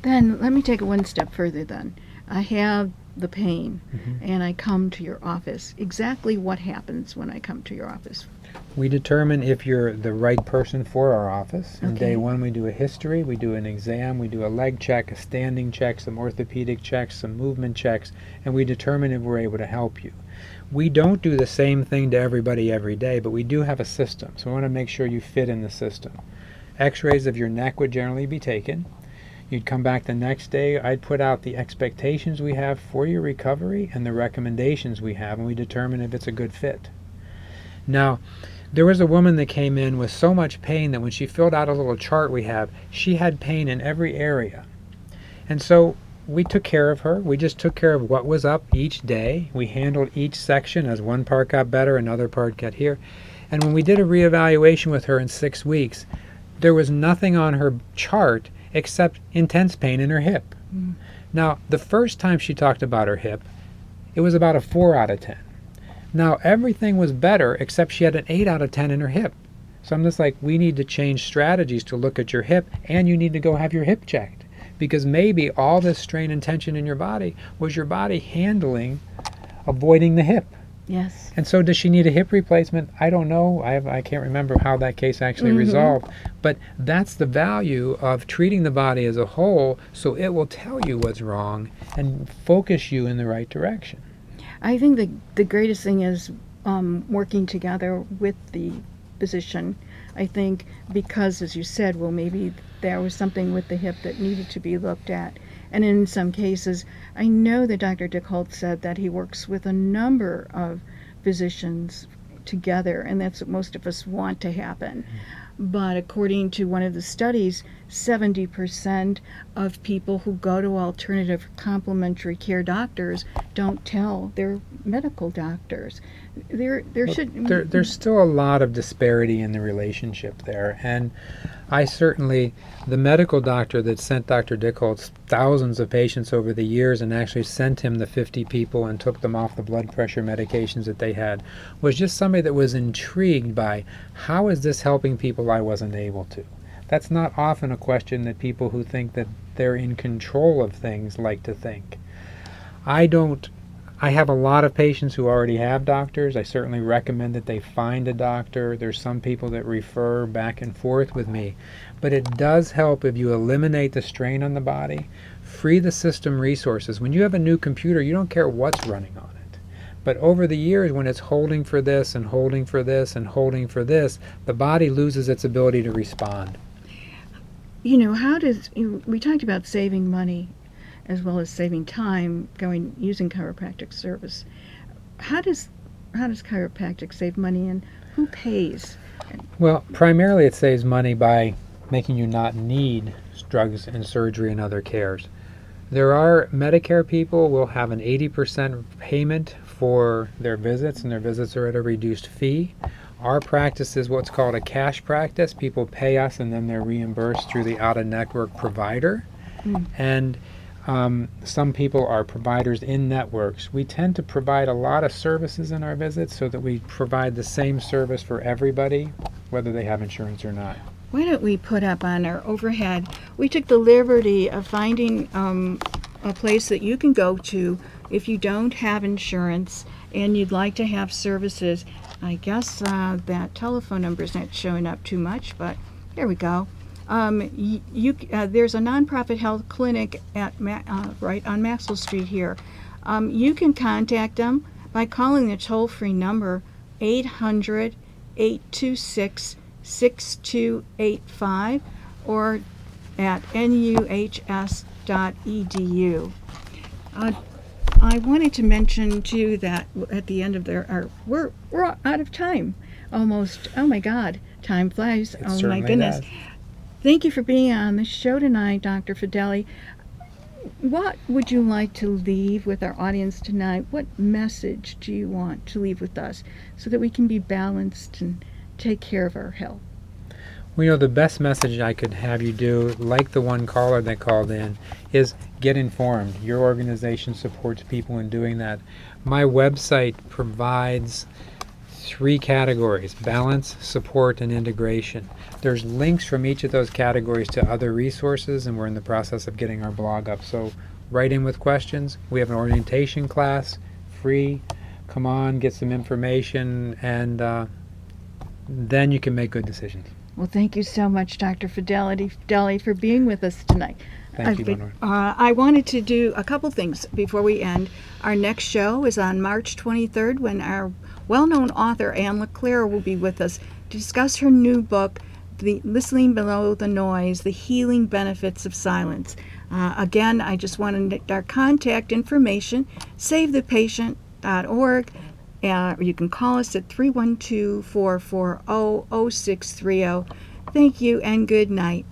Then let me take it one step further then. I have the pain and I come to your office. Exactly what happens when I come to your office? We determine if you're the right person for our office. On Okay. day one, we do a history, we do an exam, we do a leg check, a standing check, some orthopedic checks, some movement checks, and we determine if we're able to help you. We don't do the same thing to everybody every day, but we do have a system, so we want to make sure you fit in the system. X-rays of your neck would generally be taken. You'd come back the next day. I'd put out the expectations we have for your recovery and the recommendations we have, and we determine if it's a good fit. Now, there was a woman that came in with so much pain that when she filled out a little chart we have, she had pain in every area. And so we took care of her. We just took care of what was up each day. We handled each section. As one part got better, another part got here. And when we did a reevaluation with her in 6 weeks, there was nothing on her chart except intense pain in her hip. Now, the first time she talked about her hip, it was about a 4 out of 10. Now, everything was better except she had an 8 out of 10 in her hip. So I'm just like, we need to change strategies to look at your hip, and you need to go have your hip checked. Because maybe all this strain and tension in your body was your body avoiding the hip. Yes. And so does she need a hip replacement? I don't know. I can't remember how that case actually resolved. But that's the value of treating the body as a whole, so it will tell you what's wrong and focus you in the right direction. I think the greatest thing is working together with the physician. I think because, as you said, well, maybe there was something with the hip that needed to be looked at. And in some cases, I know that Dr. Dickholt said that he works with a number of physicians together, and that's what most of us want to happen. But according to one of the studies, 70% of people who go to alternative complementary care doctors don't tell their medical doctors. There's still a lot of disparity in the relationship there, and the medical doctor that sent Dr. Dickholtz thousands of patients over the years and actually sent him the 50 people and took them off the blood pressure medications that they had, was just somebody that was intrigued by, how is this helping people I wasn't able to? That's not often a question that people who think that they're in control of things like to think. I have a lot of patients who already have doctors. I certainly recommend that they find a doctor. There's some people that refer back and forth with me. But it does help if you eliminate the strain on the body, free the system resources. When you have a new computer, you don't care what's running on it. But over the years, when it's holding for this and holding for this and holding for this, the body loses its ability to respond. You know, we talked about saving money as well as saving time using chiropractic service. How does chiropractic save money, and who pays? Well, primarily it saves money by making you not need drugs and surgery and other cares. There are Medicare people will have an 80% payment for their visits, and their visits are at a reduced fee. Our practice is what's called a cash practice. People pay us and then they're reimbursed through the out-of-network provider. And some people are providers in networks. We tend to provide a lot of services in our visits so that we provide the same service for everybody, whether they have insurance or not. Why don't we put up on our overhead, we took the liberty of finding a place that you can go to if you don't have insurance and you'd like to have services. I guess that telephone number is not showing up too much, but here we go. There's a nonprofit health clinic at right on Maxwell Street here. You can contact them by calling the toll-free number 800-826-6285 or at nuhs.edu. I wanted to mention too that at the end of we're out of time almost. Oh my God, time flies. Oh my goodness. Does. Thank you for being on the show tonight, Dr. Fedeli. What would you like to leave with our audience tonight? What message do you want to leave with us so that we can be balanced and take care of our health? Well, the best message I could have you do, like the one caller that called in, is get informed. Your organization supports people in doing that. My website provides 3 categories: balance, support, and integration. There's links from each of those categories to other resources, and we're in the process of getting our blog up. So write in with questions. We have an orientation class, free. Come on, get some information, and then you can make good decisions. Well, thank you so much, Dr. Fedeli, for being with us tonight. Thank you, Lenore. I wanted to do a couple things before we end. Our next show is on March 23rd, when our well-known author Anne LeClaire will be with us to discuss her new book, The Listening Below the Noise, The Healing Benefits of Silence. Again, I just wanted our contact information, savethepatient.org. You can call us at 312-440-0630. Thank you and good night.